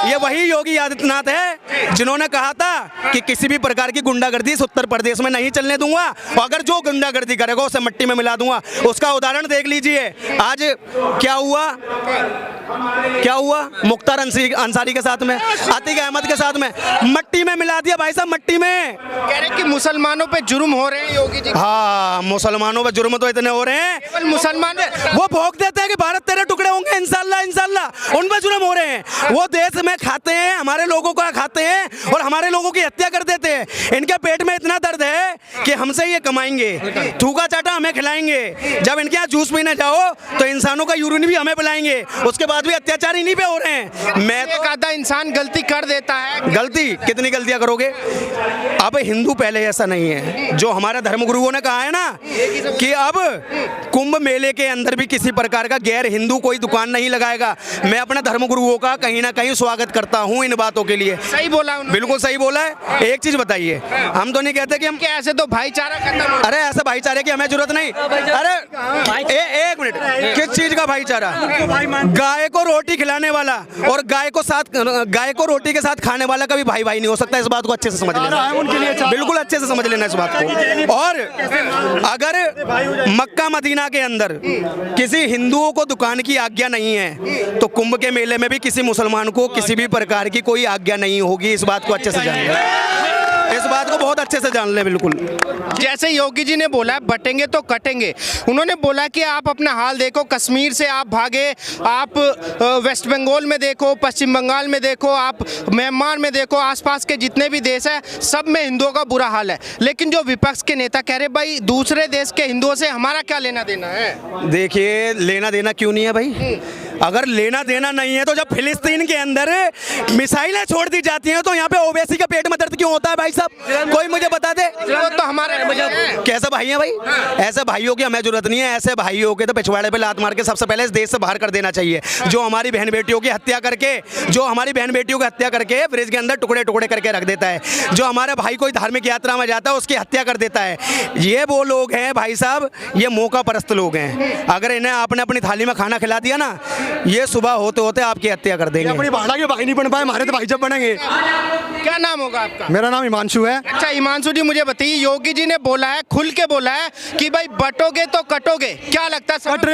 ये वही योगी आदित्यनाथ है जिन्होंने कहा था कि किसी भी प्रकार की गुंडागर्दी इस उत्तर प्रदेश में नहीं चलने दूंगा, और अगर जो गुंडागर्दी करेगा उसे मिट्टी में मिला दूंगा। उसका उदाहरण देख लीजिए, आज क्या हुआ मुख्तार अंसारी के साथ में, आतिक अहमद के साथ में, मट्टी में मिला दिया भाई साहब, मट्टी में। कह रहे कि मुसलमानों पे जुर्म हो रहे हैं योगी जी। हाँ, मुसलमानों पे जुर्म तो इतने हो रहे हैं, केवल मुसलमान वो भोग देते हैं कि भारत तेरे टुकड़े होंगे, इंशाल्लाह इंशाल्लाह, उन पे जुर्म हो रहे हैं। वो देश में खाते हैं, हमारे लोगों का खाते हैं और हमारे लोगों की हत्या कर देते हैं। इनके पेट में इतना दर्द है कि हमसे ये कमाएंगे, थूका चाटा हमें खिलाएंगे। जब इनके यहाँ जूस पीने जाओ तो इंसानों का यूरिन भी हमें पिलाएंगे, उसके बाद भी अत्याचार इन्हीं पे हो रहे हैं। मैं एक आधा इंसान गलती कर देता है। गलती कितनी गलतियां करोगे? अब हिंदू पहले ऐसा नहीं है, जो हमारे धर्मगुरुओं ने कहा है ना कि अब कुंभ मेले के अंदर भी किसी प्रकार का गैर हिंदू कोई दुकान नहीं लगाएगा। मैं अपने धर्मगुरुओं का कहीं ना कहीं स्वागत करता हूं इन बातों के लिए। सही बोला उन्होंने। बिल्कुल सही बोला है। एक चीज बताइए, हम तो नहीं कहते कि हम क्या ऐसे तो भाईचारा खत्म हो। अरे ऐसे भाईचारे की हमें जरूरत नहीं। अरे एक मिनट, किस चीज का भाईचारा? गाय को रोटी खिलाने वाला और गाय को रोटी के साथ खाने वाला कभी भाई भाई नहीं हो सकता। इस बात को अच्छे से समझ लेना, बिल्कुल अच्छे से समझ लेना इस बात को। और अगर मक्का मदीना के अंदर किसी हिंदुओं को दुकान की आज्ञा नहीं है तो कुंभ के मेले में भी किसी मुसलमान को किसी भी प्रकार की कोई आज्ञा नहीं होगी। इस बात को अच्छे से जान लें, इस बात को बहुत अच्छे से जान लें। बिल्कुल जैसे योगी जी ने बोला बटेंगे तो कटेंगे, उन्होंने बोला कि आप अपना हाल देखो, कश्मीर से आप भागे, आप वेस्ट बंगाल में देखो, पश्चिम बंगाल में देखो, आप म्यांमार में देखो, आसपास के जितने भी देश हैं सब में हिंदुओं का बुरा हाल है। लेकिन जो विपक्ष के नेता कह रहे भाई दूसरे देश के हिंदुओं से हमारा क्या लेना देना है? देखिए, लेना देना क्यों नहीं है भाई? अगर लेना देना नहीं है तो जब फिलिस्तीन के अंदर मिसाइलें छोड़ दी जाती हैं तो यहाँ पे ओवैसी का पेट में दर्द क्यों होता है भाई साहब? कोई मुझे बता दे। तो हमारे कैसे भाई हैं भाई? ऐसे भाइयों की हमें जरूरत नहीं है। ऐसे भाइयों के तो पिछवाड़े पे लात मार के सबसे पहले इस देश से बाहर कर देना चाहिए। जो हमारी बहन बेटियों की हत्या करके ब्रिज के अंदर टुकड़े टुकड़े करके रख देता है, जो हमारे भाई कोई धार्मिक यात्रा में जाता है उसकी हत्या कर देता है, ये वो लोग हैं भाई साहब, ये मौका परस्त लोग हैं। अगर इन्हें आपने अपनी थाली में खाना खिला दिया ना, ये सुबह होते होते आपकी हत्या कर देंगे। अपनी भाड़ा के भाई नहीं बन पाए, हमारे तो भाई जब बनेंगे। क्या नाम होगा आपका? मेरा नाम हिमांशु है। अच्छा हिमांशु जी, मुझे बताइए, योगी जी ने बोला है, खुल के बोला है कि भाई बटोगे तो कटोगे, क्या लगता है? कट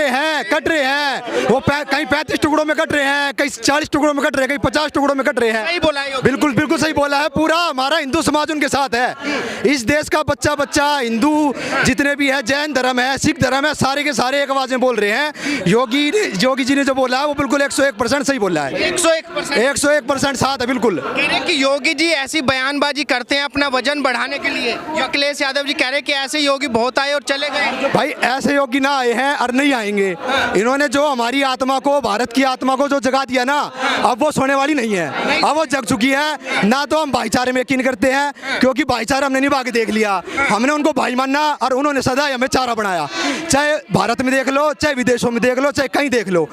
रहे हैं वो कहीं 35 टुकड़ों में कट रहे हैं, कहीं 40 टुकड़ों में कट रहे हैं, कहीं 50 टुकड़ों में कट रहे हैं। सही बोला है। बिल्कुल बिल्कुल सही बोला है। पूरा हमारा हिंदू समाज उनके साथ है। इस देश का बच्चा हिंदू जितने भी है, जैन धर्म है, सिख धर्म है, सारे के सारे एक आवाज में बोल रहे हैं। योगी जी ने जो बोला है वो बिल्कुल 101% सही बोला है। 101% साथ है। बिल्कुल कह रहे कि योगी जी ऐसी बयानबाजी करते हैं अपना वजन बढ़ाने के लिए। अखिलेश यादव जी कह रहे कि ऐसे योगी बहुत आए और चले गए। भाई ऐसे योगी ना आए हैं और नहीं आएंगे। इन्होंने जो हमारी आत्मा को, भारत की आत्मा को जो जगा दिया ना, अब वो सोने वाली नहीं है, अब वो जग चुकी है। ना तो हम भाईचारे में यकीन करते हैं क्योंकि भाईचारा हमने निभा के देख लिया। हमने उनको भाई माना और उन्होंने सदा हमें चारा बनाया। चाहे भारत में देख लो, चाहे विदेशों में देख लो, चाहे कहीं देख लो।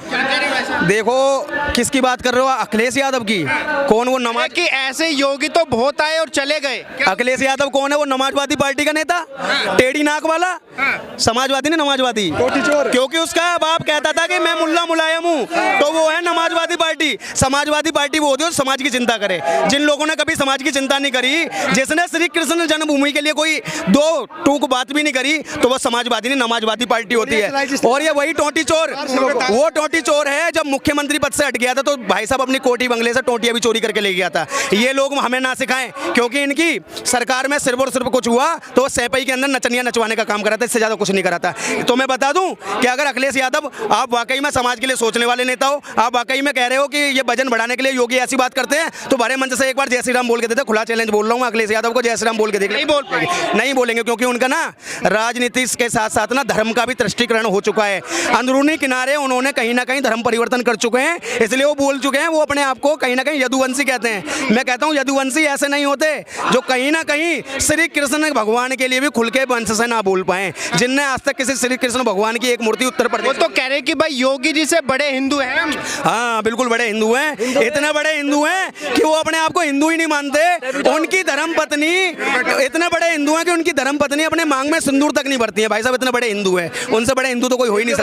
देखो किसकी बात कर रहे हो? अखिलेश यादव की? कौन वो नमाज कि ऐसे योगी तो बहुत आए और चले गए। अखिलेश यादव कौन है? वो समाजवादी पार्टी का नेता, टेढ़ी नाक वाला, समाजवादी ने नमाजवादी, क्योंकि उसका बाप कहता था कि मैं मुल्ला मुलायम हूँ, तो वो है नमाजवादी पार्टी। समाजवादी पार्टी वो होती है जो समाज की चिंता करे। जिन लोगों ने कभी समाज की चिंता नहीं करी, जिसने श्री कृष्ण जन्मभूमि के लिए कोई दो टूक बात भी नहीं करी, तो वो समाजवादी नहीं नमाजवादी पार्टी होती है। और ये वही टोटी चोर, वो टोटी चोर है। जब मुख्यमंत्री पद से हट गया था तो भाई साहब अपनी कोठी बंगले से टोटियां भी चोरी करके ले गया था। ये लोग हमें ना सिखाएं, क्योंकि इनकी सरकार में सिर्फ और सिर्फ कुछ हुआ तो वो सैपई के अंदर नचनियां नचवाने का काम करा था, इससे ज्यादा कुछ नहीं करा था। तो मैं बता दूं कि अगर अखिलेश यादव आप वाकई में समाज के लिए सोचने वाले नेता हो, आप वाकई में कह रहे हो कि ये वजन बढ़ाने के लिए योगी ऐसी बात करते हैं, तो बड़े मंच से एक बार जय श्री राम बोल के देते। खुला चैलेंज बोल रहा हूँ, अखिलेश यादव को जय श्री राम बोल के देख। नहीं बोलेंगे क्योंकि उनका ना राजनीति के साथ साथ ना धर्म का भी तुष्टीकरण हो चुका है। अंदरूनी किनारे उन्होंने कहीं ना कहीं धर्म परिवर्तन कर चुके हैं, इसलिए वो बोल चुके हैं। वो अपने आप को कहीं ना कहीं यदुवंशी कहते हैं। मैं कहता हूँ यदुवंशी ऐसे नहीं होते जो कहीं ना कहीं श्री कृष्ण भगवान के लिए भी खुल के वंश से ना बोल पाए, जिनने आज तक किसी श्री कृष्ण भगवान की एक मूर्ति उत्तर प्रदेश। वो तो कह रहे कि भाई योगी जी से बड़े हिंदू हैं हम। हाँ बिल्कुल बड़े हिंदू हैं, इतने बड़े हिंदू हैं कि वो अपने आप को हिंदू ही नहीं मानते। उनकी धर्मपत्नी इतने बड़े हिंदू हैं कि उनकी धर्मपत्नी अपने मांग में सिंदूर तक नहीं भरती है। भाई साहब इतने बड़े हिंदू हैं, उनसे बड़े हिंदू तो कोई हो ही नहीं सकता।